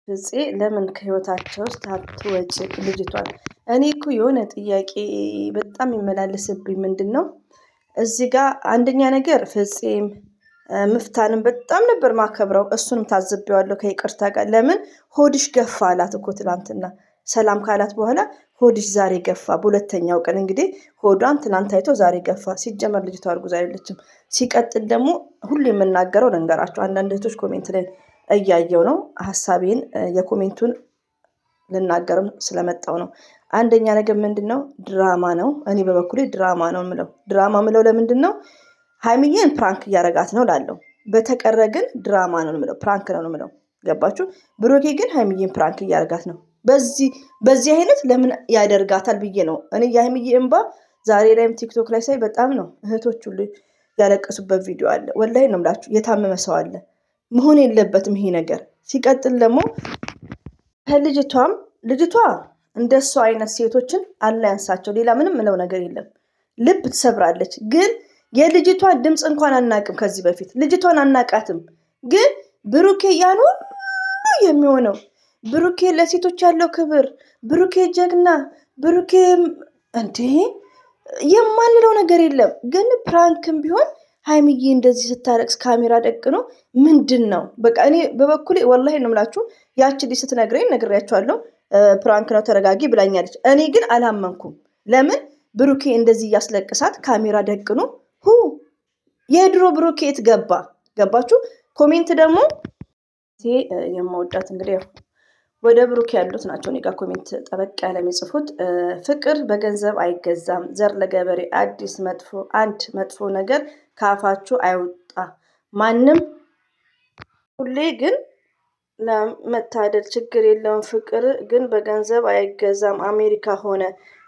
ፍፄ ለምን ከህይወታቸው ውስጥ አትወጪ ልጅቷን? እኔ እኮ የሆነ ጥያቄ በጣም የሚመላለስብኝ ምንድን ነው እዚህ ጋር አንደኛ ነገር ፍፄም ምፍታንም በጣም ነበር ማከብረው። እሱንም ታዝቤዋለሁ ከይቅርታ ጋር። ለምን ሆድሽ ገፋ አላት እኮ ትላንትና ሰላም ካላት በኋላ ሆድሽ ዛሬ ገፋ። በሁለተኛው ቀን እንግዲህ ሆዷን ትናንት አይቶ ዛሬ ገፋ። ሲጀመር ልጅቷ እርጉዝ አይደለችም። ሲቀጥል ደግሞ ሁሉ የምናገረው ልንገራቸው፣ አንዳንድ እህቶች ኮሜንት ላይ እያየው ነው ሀሳቤን የኮሜንቱን ልናገርም ስለመጣው ነው። አንደኛ ነገር ምንድን ነው ድራማ ነው። እኔ በበኩሌ ድራማ ነው ምለው። ድራማ ምለው ለምንድን ነው ሀይሚዬን ፕራንክ እያረጋት ነው ላለው። በተቀረ ግን ድራማ ነው ምለው፣ ፕራንክ ነው ምለው። ገባችሁ? ብሩኬ ግን ሀይሚዬን ፕራንክ እያረጋት ነው። በዚህ አይነት ለምን ያደርጋታል ብዬ ነው እኔ የሀይሚዬ እንባ ዛሬ ላይም ቲክቶክ ላይ ሳይ በጣም ነው እህቶች ሁሉ ያለቀሱበት ቪዲዮ አለ። ወላሂ ነው የምላችሁ። የታመመ ሰው አለ። መሆን የለበትም ይሄ ነገር። ሲቀጥል ደግሞ ልጅቷ እንደሷ አይነት ሴቶችን አላያንሳቸው። ሌላ ምንም ምለው ነገር የለም። ልብ ትሰብራለች። ግን የልጅቷን ድምፅ እንኳን አናቅም። ከዚህ በፊት ልጅቷን አናቃትም። ግን ብሩኬ ያን ሁሉ የሚሆነው ብሩኬ ለሴቶች ያለው ክብር፣ ብሩኬ ጀግና፣ ብሩኬ እንዴ የማንለው ነገር የለም። ግን ፕራንክም ቢሆን ሀይሚዬ እንደዚህ ስታለቅስ ካሜራ ደቅኖ ምንድን ነው? በቃ እኔ በበኩሌ ወላሂ ነው የምላችሁ። ያቺ ልጅ ስትነግረኝ ነግሬያቸዋለሁ። ፕራንክ ነው ተረጋጊ ብላኛለች። እኔ ግን አላመንኩም። ለምን ብሩኬ እንደዚህ እያስለቅሳት ካሜራ ደቅኖ የድሮ ብሩኬ የት ገባ? ገባችሁ? ኮሜንት ደግሞ የማወዳት እንግዲህ ወደ ብሩኬ ያሉት ናቸው። እኔ ጋር ኮሜንት ጠበቅ ያለ የሚጽፉት ፍቅር በገንዘብ አይገዛም። ዘር ለገበሬ አንድ መጥፎ ነገር ከአፋችሁ አይወጣ ማንም። ሁሌ ግን ለመታደል ችግር የለውም። ፍቅር ግን በገንዘብ አይገዛም።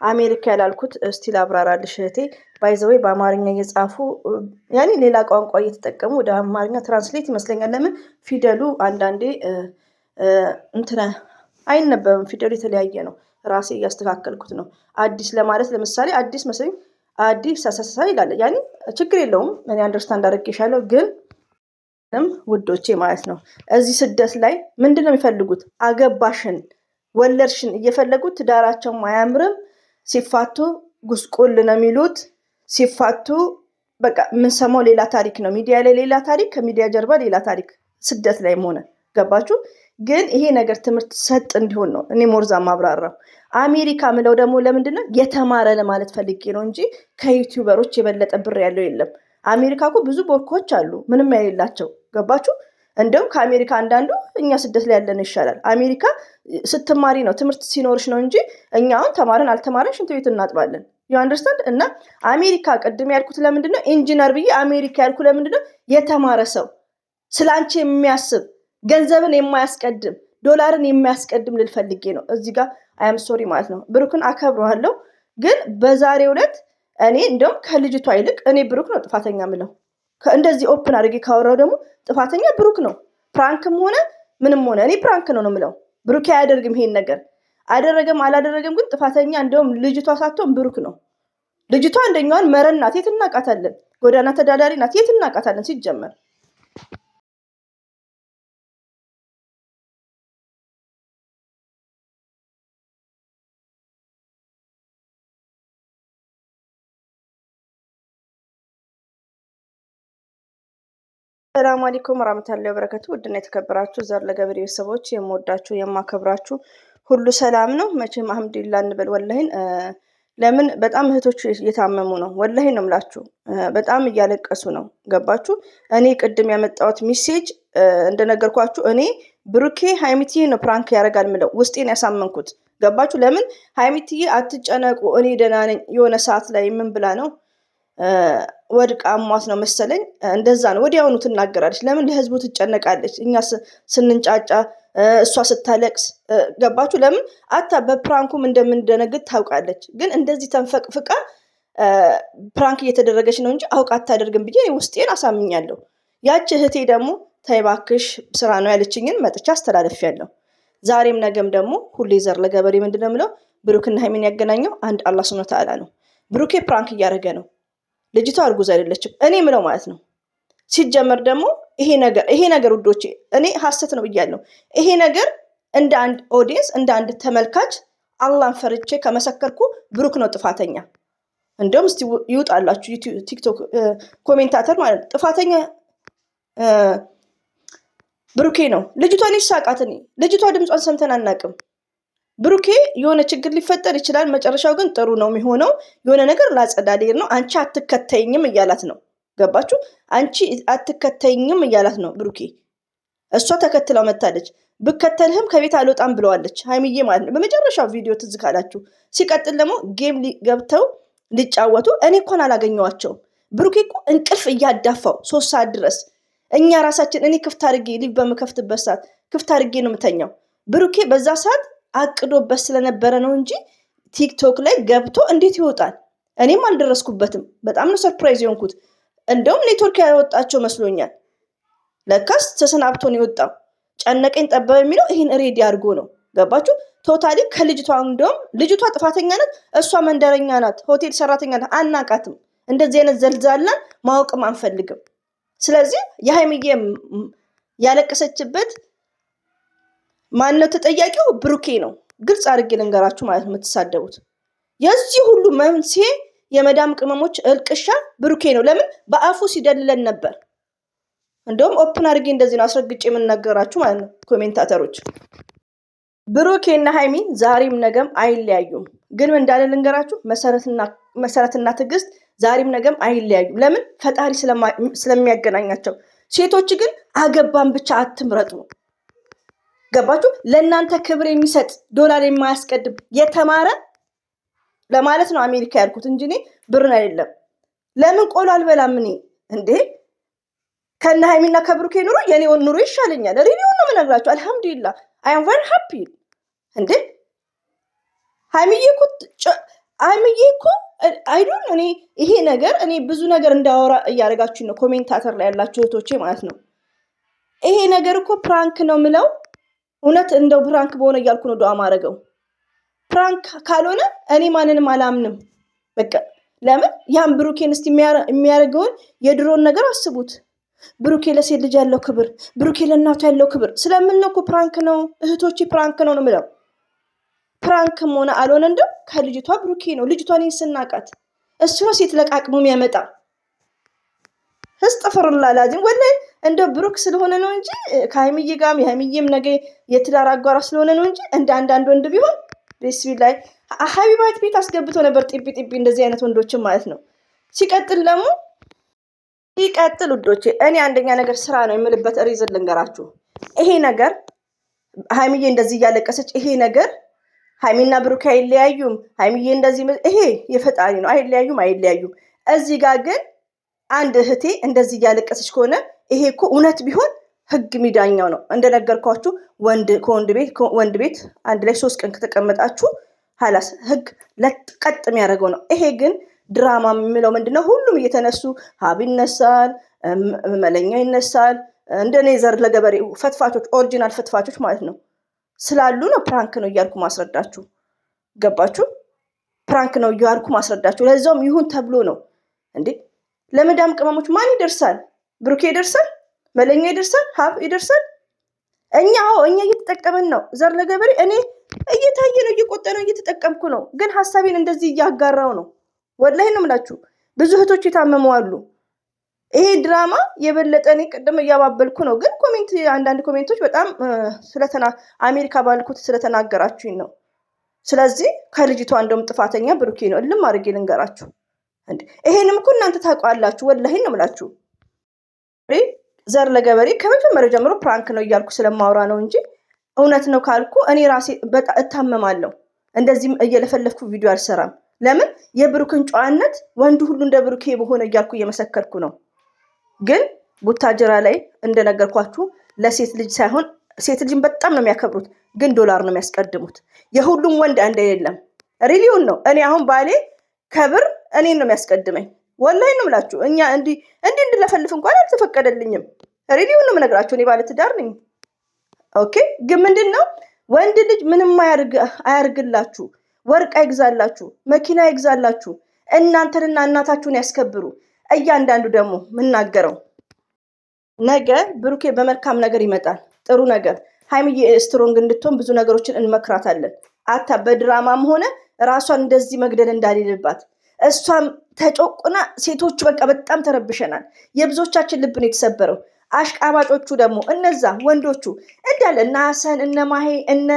አሜሪካ ያላልኩት እስቲ ላብራራልሽ እህቴ። ባይዘወይ በአማርኛ እየጻፉ ያኔ ሌላ ቋንቋ እየተጠቀሙ ወደ አማርኛ ትራንስሌት ይመስለኛል። ለምን ፊደሉ አንዳንዴ እንትን አይነበብም። ፊደሉ የተለያየ ነው። ራሴ እያስተካከልኩት ነው። አዲስ ለማለት ለምሳሌ አዲስ መስለኝ አዲስ ሳሳሳ ይላል። ያኔ ችግር የለውም። እኔ አንደርስታንድ አድርጌሻለሁ። ግን ውዶቼ ማለት ነው እዚህ ስደት ላይ ምንድን ነው የሚፈልጉት? አገባሽን ወለድሽን እየፈለጉት ትዳራቸውም አያምርም። ሲፋቱ ጉስቁል ነው የሚሉት። ሲፋቱ በቃ የምንሰማው ሌላ ታሪክ ነው። ሚዲያ ላይ ሌላ ታሪክ፣ ከሚዲያ ጀርባ ሌላ ታሪክ። ስደት ላይም ሆነ ገባችሁ? ግን ይሄ ነገር ትምህርት ሰጥ እንዲሆን ነው እኔ ሞርዛ ማብራራው። አሜሪካ ምለው ደግሞ ለምንድን ነው የተማረ ለማለት ፈልጌ ነው እንጂ ከዩቲዩበሮች የበለጠ ብር ያለው የለም። አሜሪካ እኮ ብዙ ቦኮች አሉ ምንም የሌላቸው። ገባችሁ? እንደውም ከአሜሪካ አንዳንዱ እኛ ስደት ላይ ያለን ይሻላል። አሜሪካ ስትማሪ ነው ትምህርት ሲኖርሽ ነው እንጂ እኛ አሁን ተማረን አልተማረን ሽንት ቤት እናጥባለን። ዩ አንደርስታንድ? እና አሜሪካ ቅድም ያልኩት ለምንድን ነው ኢንጂነር ብዬ አሜሪካ ያልኩ ለምንድን ነው የተማረ ሰው ስለ አንቺ የሚያስብ ገንዘብን የማያስቀድም ዶላርን የሚያስቀድም ልልፈልጌ ነው። እዚህ ጋር አያም ሶሪ ማለት ነው። ብሩክን አከብረዋለሁ። ግን በዛሬው ዕለት እኔ እንደውም ከልጅቷ ይልቅ እኔ ብሩክ ነው ጥፋተኛ ምለው። እንደዚህ ኦፕን አድርጌ ካወራው ደግሞ ጥፋተኛ ብሩክ ነው። ፕራንክም ሆነ ምንም ሆነ እኔ ፕራንክ ነው ምለው። ብሩክ አያደርግም ይሄን ነገር። አደረገም አላደረገም ግን ጥፋተኛ እንደውም ልጅቷ ሳትሆን ብሩክ ነው። ልጅቷ አንደኛዋን መረን ናት። የት እናቃታለን? ጎዳና ተዳዳሪ ናት። የት እናቃታለን? ሲጀመር ሰላም አለይኩም ወራህመቱላሂ ወበረካቱ። ውድና የተከበራችሁ ዘር ለገበሬ ቤተሰቦች የምወዳችሁ የማከብራችሁ ሁሉ ሰላም ነው። መቼም አልሐምዱሊላህ እንበል። ወላሂን ለምን በጣም እህቶች እየታመሙ ነው። ወላሂን ነው የምላችሁ። በጣም እያለቀሱ ነው። ገባችሁ? እኔ ቅድም ያመጣሁት ሜሴጅ እንደነገርኳችሁ እኔ ብሩኬ ሀይሚትዬ ነው ፕራንክ ያደርጋል ምለው ውስጤን ያሳመንኩት። ገባችሁ? ለምን ሀይሚትዬ አትጨነቁ እኔ ደህና ነኝ። የሆነ ሰዓት ላይ ምን ብላ ነው ወድቃ አሟት ነው መሰለኝ። እንደዛ ነው ወዲያውኑ ትናገራለች። ለምን ለህዝቡ ትጨነቃለች? እኛ ስንንጫጫ እሷ ስታለቅስ ገባችሁ? ለምን በፕራንኩም እንደምንደነግጥ ታውቃለች። ግን እንደዚህ ተንፈቅፍቃ ፕራንክ እየተደረገች ነው እንጂ አውቃ አታደርግም ብዬ ውስጤን አሳምኛለሁ። ያች እህቴ ደግሞ ተይ እባክሽ ስራ ነው ያለችኝን መጥቻ አስተላለፊያለሁ። ዛሬም ነገም ደግሞ ሁሌ ዘር ለገበሬ ምንድን ነው የምለው ብሩክና ሀይሚን ያገናኘው አንድ አላህ ሱብሃነሁ ወተዓላ ነው። ብሩኬ ፕራንክ እያደረገ ነው። ልጅቷ እርጉዝ አይደለችም። እኔ ምለው ማለት ነው። ሲጀመር ደግሞ ይሄ ነገር ውዶቼ እኔ ሀሰት ነው ብያለሁ። ይሄ ነገር እንደ አንድ ኦዲየንስ እንደ አንድ ተመልካች አላህን ፈርቼ ከመሰከርኩ ብሩክ ነው ጥፋተኛ። እንደውም እስቲ ይውጣላችሁ ቲክቶክ ኮሜንታተር ማለት ነው ጥፋተኛ ብሩኬ ነው። ልጅቷን ይሳቃት። ልጅቷ ድምጿን ሰምተን አናቅም። ብሩኬ የሆነ ችግር ሊፈጠር ይችላል፣ መጨረሻው ግን ጥሩ ነው የሚሆነው። የሆነ ነገር ላጸዳዴር ነው። አንቺ አትከተይኝም እያላት ነው። ገባችሁ? አንቺ አትከተይኝም እያላት ነው ብሩኬ። እሷ ተከትለው መታለች። ብከተልህም ከቤት አልወጣም ብለዋለች ሀይሚዬ ማለት ነው በመጨረሻው ቪዲዮ ትዝ ካላችሁ። ሲቀጥል ደግሞ ጌም ገብተው ሊጫወቱ እኔ እንኳን አላገኘዋቸውም። ብሩኬ እኮ እንቅልፍ እያዳፋው 3 ሰዓት ድረስ እኛ ራሳችን እኔ ክፍት አድርጌ ሊቭ በምከፍትበት ሰዓት ክፍት አድርጌ ነው የምተኛው። ብሩኬ በዛ ሰዓት አቅዶበት ስለነበረ ነው እንጂ ቲክቶክ ላይ ገብቶ እንዴት ይወጣል? እኔም አልደረስኩበትም። በጣም ነው ሰርፕራይዝ የሆንኩት። እንደውም ኔትወርክ ያወጣቸው መስሎኛል። ለካስ ተሰናብቶን የወጣው። ጨነቀኝ ጠበብ የሚለው ይህን ሬዲ አድርጎ ነው። ገባችሁ? ቶታሊ ከልጅቷ እንደውም ልጅቷ ጥፋተኛ ናት፣ እሷ መንደረኛ ናት፣ ሆቴል ሰራተኛ ናት። አናቃትም። እንደዚህ አይነት ዘልዛላን ማወቅም አንፈልግም። ስለዚህ የሀይሚዬ ያለቀሰችበት ማነው ተጠያቂው? ብሩኬ ነው። ግልጽ አድርጌ ልንገራችሁ ማለት ነው የምትሳደቡት። የዚህ ሁሉ መንስኤ የመዳም ቅመሞች እልቅሻ ብሩኬ ነው። ለምን በአፉ ሲደልለን ነበር። እንደውም ኦፕን አድርጌ እንደዚህ ነው አስረግጬ የምናገራችሁ ማለት ነው ኮሜንታተሮች። ብሩኬና ሀይሚ ዛሬም ነገም አይለያዩም። ግን ምን እንዳለ ልንገራችሁ፣ መሰረትና ትዕግስት ዛሬም ነገም አይለያዩም። ለምን? ፈጣሪ ስለሚያገናኛቸው። ሴቶች ግን አገባን ብቻ አትምረጡ። ገባችሁ? ለእናንተ ክብር የሚሰጥ ዶላር የማያስቀድም የተማረ ለማለት ነው አሜሪካ ያልኩት እንጂ እኔ ብርን አይደለም። ለምን ቆሎ አልበላም እኔ እንዴ? ከነ ሀይሚና ከብሩኬ ኑሮ የኔውን ኑሮ ይሻለኛል። ሪሊውን ነው የምነግራችሁ። አልሐምዱሊላህ አይ አም ቨሪ ሃፒ። እንዴ ሀይሚዬ እኮ አይዶን እኔ ይሄ ነገር እኔ ብዙ ነገር እንዳወራ እያደረጋችሁ ነው ኮሜንታተር ላይ ያላችሁ እህቶቼ ማለት ነው። ይሄ ነገር እኮ ፕራንክ ነው ምለው እውነት እንደው ፕራንክ በሆነ እያልኩ ነው ዱዓ ማድረገው። ፕራንክ ካልሆነ እኔ ማንንም አላምንም። በቃ ለምን ያን ብሩኬን እስቲ የሚያደርገውን የድሮን ነገር አስቡት። ብሩኬ ለሴት ልጅ ያለው ክብር፣ ብሩኬ ለእናቱ ያለው ክብር ስለምን ነው እኮ ፕራንክ ነው እህቶቼ፣ ፕራንክ ነው ምለው። ፕራንክም ሆነ አልሆነ እንደው ከልጅቷ ብሩኬ ነው። ልጅቷን ስናቃት እሱ ነው ሴት ለቃቅሞ የሚያመጣ። እስተፈርላ ላዚም ወላሂ እንደው ብሩክ ስለሆነ ነው እንጂ ከሀይሚዬ ጋርም የሀይሚዬም ነገ የትዳር አጓራ ስለሆነ ነው እንጂ እንደ አንዳንድ ወንድ ቢሆን ቢስሚላህ ሀቢባት ቤት አስገብቶ ነበር ጢቢ እንደዚህ አይነት ወንዶችን ማለት ነው። ሲቀጥል ውዶቼ እኔ አንደኛ ነገር ስራ ነው የምልበት ሪዝን ልንገራችሁ። ይሄ ነገር ሀይሚዬ እንደዚህ እያለቀሰች ይሄ ነገር ሀይሚና ብሩክ አይለያዩም፣ ሀይሚዬ እንደዚህ ይሄ የፈጣሪ ነው። አይለያዩም። እዚህ ጋር ግን አንድ እህቴ እንደዚህ እያለቀሰች ከሆነ ይሄ እኮ እውነት ቢሆን ህግ ሚዳኛው ነው። እንደነገርኳችሁ ወንድ ቤት አንድ ላይ 3 ቀን ከተቀመጣችሁ ሀላስ ህግ ለቀጥ የሚያደርገው ነው። ይሄ ግን ድራማ የሚለው ምንድነው? ሁሉም እየተነሱ ሀብ ይነሳል፣ መለኛ ይነሳል። እንደኔ ዘር ለገበሬ ፈትፋቾች ኦሪጂናል ፈትፋቾች ማለት ነው ስላሉ ነው ፕራንክ ነው እያልኩ ማስረዳችሁ። ገባችሁ? ፕራንክ ነው እያልኩ ማስረዳችሁ። ለዛውም ይሁን ተብሎ ነው እንዴ። ለመዳም ቅመሞች ማን ይደርሳል? ብሩኬ ይደርሳል፣ መለኛ ይደርሳል፣ ሀብ ይደርሳል። እኛ እየተጠቀምን ነው። ዘር ለገበሬ እኔ እየታየ ነው፣ እየቆጠነው እየተጠቀምኩ ነው። ግን ሀሳቤን እንደዚህ እያጋራው ነው። ወላሂ ነው የምላችሁ። ብዙ እህቶች የታመሙ አሉ። ይሄ ድራማ የበለጠ እኔ ቅድም እያባበልኩ ነው። ግን አንዳንድ ኮሜንቶች በጣም አሜሪካ ባልኩት ስለተናገራችሁኝ ነው። ስለዚህ ከልጅቷ እንደውም ጥፋተኛ ብሩኬ ነው። እልም አድርጌ ልንገራችሁ። ይሄንም እኮ እናንተ ታውቃላችሁ። ወላሂ ነው የምላችሁ። ዘር ለገበሬ ከመጀመሪያ ጀምሮ ፕራንክ ነው እያልኩ ስለማውራ ነው እንጂ እውነት ነው ካልኩ እኔ ራሴ በጣም እታመማለሁ። እንደዚህም እየለፈለፍኩ ቪዲዮ አልሰራም። ለምን? የብሩክን ጨዋነት ወንዱ ሁሉ እንደ ብሩኬ በሆነ እያልኩ እየመሰከርኩ ነው። ግን ቡታጀራ ላይ እንደነገርኳችሁ ለሴት ልጅ ሳይሆን ሴት ልጅን በጣም ነው የሚያከብሩት፣ ግን ዶላር ነው የሚያስቀድሙት። የሁሉም ወንድ አንድ አይደለም። ሪሊውን ነው። እኔ አሁን ባሌ ከብር እኔን ነው የሚያስቀድመኝ። ወላሂ ነው የምላችሁ። እኛ እንዲህ እንድለፈልፍ እንኳን አልተፈቀደልኝም። ሪሊውን ነው የምነግራችሁ። እኔ ባለ ትዳር ነኝ። ኦኬ። ግን ምንድን ነው ወንድ ልጅ ምንም አያርግላችሁ፣ ወርቅ አይግዛላችሁ፣ መኪና አይግዛላችሁ፣ እናንተንና እናታችሁን ያስከብሩ። እያንዳንዱ ደግሞ የምናገረው ነገ ብሩኬ በመልካም ነገር ይመጣል፣ ጥሩ ነገር ሀይሚዬ ስትሮንግ እንድትሆን ብዙ ነገሮችን እንመክራታለን። በድራማም ሆነ ራሷን እንደዚህ መግደል እንዳሌለባት እሷም ተጮቁና ሴቶቹ በቃ በጣም ተረብሸናል። የብዙዎቻችን ልብ ነው የተሰበረው። አሽቃባጮቹ ደግሞ እነዛ ወንዶቹ እንዳለ እነ ሀሰን እነ ማሄ እነ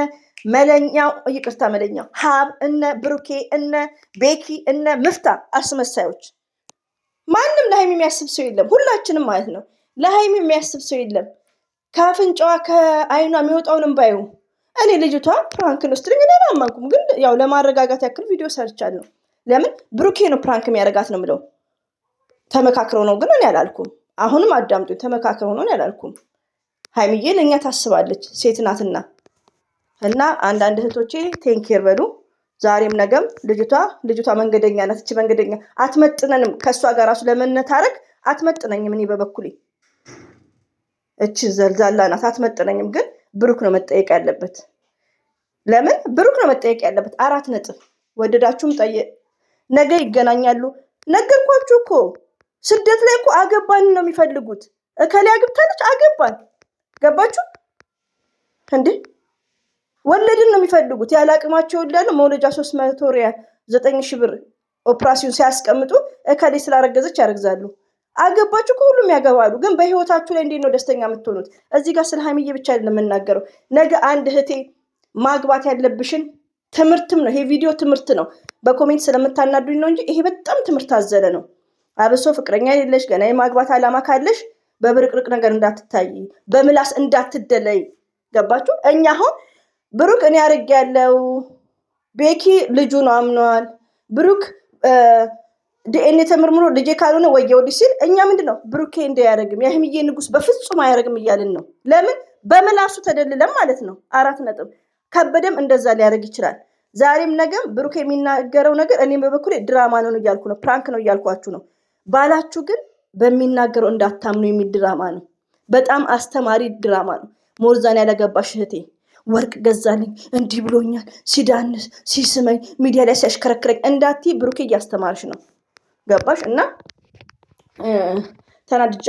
መለኛው ይቅርታ መለኛው ሀብ እነ ብሩኬ እነ ቤኪ እነ ምፍታ አስመሳዮች። ማንም ለሀይሚ የሚያስብ ሰው የለም። ሁላችንም ማለት ነው ለሀይሚ የሚያስብ ሰው የለም። ከአፍንጫዋ ከአይኗ የሚወጣውንም ባዩ እኔ ልጅቷ ፕራንክን ውስጥ እኔ አላመንኩም፣ ግን ያው ለማረጋጋት ያክል ቪዲዮ ሰርቻለሁ። ለምን ብሩኬ ነው ፕራንክ የሚያደርጋት ነው ምለው። ተመካክረው ነው ግን እኔ አላልኩም። አሁንም አዳምጡኝ፣ ተመካክረው ነው እኔ አላልኩም። ሀይሚዬ ለእኛ ታስባለች፣ ሴት ናትና እና አንዳንድ እህቶቼ ቴንኬር በሉ። ዛሬም ነገም ልጅቷ መንገደኛ ናት። እቺ መንገደኛ አትመጥነንም። ከእሷ ጋር ራሱ ለመነታረክ አትመጥነኝም። እኔ በበኩሌ እቺ ዘልዛላ ናት፣ አትመጥነኝም። ግን ብሩክ ነው መጠየቅ ያለበት። ለምን ብሩክ ነው መጠየቅ ያለበት። 4 ነጥብ። ወደዳችሁም ነገ ይገናኛሉ። ነገርኳችሁ እኮ ስደት ላይ እኮ አገባን ነው የሚፈልጉት። እከሌ አግብታለች አገባን። ገባችሁ እንዴ? ወለድን ነው የሚፈልጉት። ያለ አቅማቸው ይወልዳሉ። መውለጃ 300 ሪያል 9,000 ብር ኦፕራሲዮን ሲያስቀምጡ እከሌ ስላረገዘች ያረግዛሉ። አገባችሁ ከሁሉም ያገባሉ። ግን በህይወታችሁ ላይ እንዴት ነው ደስተኛ የምትሆኑት? እዚህ ጋር ስለ ሀይሚዬ ብቻ አይደለም የምናገረው። ነገ አንድ እህቴ ማግባት ያለብሽን ትምህርትም ነው። ይሄ ቪዲዮ ትምህርት ነው። በኮሜንት ስለምታናዱኝ ነው እንጂ ይሄ በጣም ትምህርት አዘለ ነው። አብሶ ፍቅረኛ የሌለሽ ገና የማግባት አላማ ካለሽ በብርቅርቅ ነገር እንዳትታይ፣ በምላስ እንዳትደለይ። ገባችሁ? እኛ አሁን ብሩክ እኔ አድርጌያለሁ፣ ቤኪ ልጁ ነው አምኗል፣ ብሩክ ዲኤንኤ ተመርምሮ ልጄ ካልሆነ ወየውልሽ ሲል እኛ ምንድን ነው ብሩኬ እንዳያደርግም የሀይሚዬ ንጉስ በፍጹም አያደርግም እያልን ነው። ለምን? በምላሱ ተደልለም ማለት ነው። 4 ነጥብ። ከበደም እንደዛ ሊያደርግ ይችላል። ዛሬም ነገም ብሩክ የሚናገረው ነገር እኔም በበኩሌ ድራማ ነው እያልኩ ነው፣ ፕራንክ ነው እያልኳችሁ ነው። ባላችሁ ግን በሚናገረው እንዳታምኑ የሚል ድራማ ነው። በጣም አስተማሪ ድራማ ነው። ሞርዛን ያለገባሽ እህቴ ወርቅ ገዛልኝ እንዲህ ብሎኛል ሲዳንስ ሲስመኝ ሚዲያ ላይ ሲያሽከረክረኝ እንዳትዪ ብሩኬ እያስተማርሽ ነው። ገባሽ? እና ተናድጃ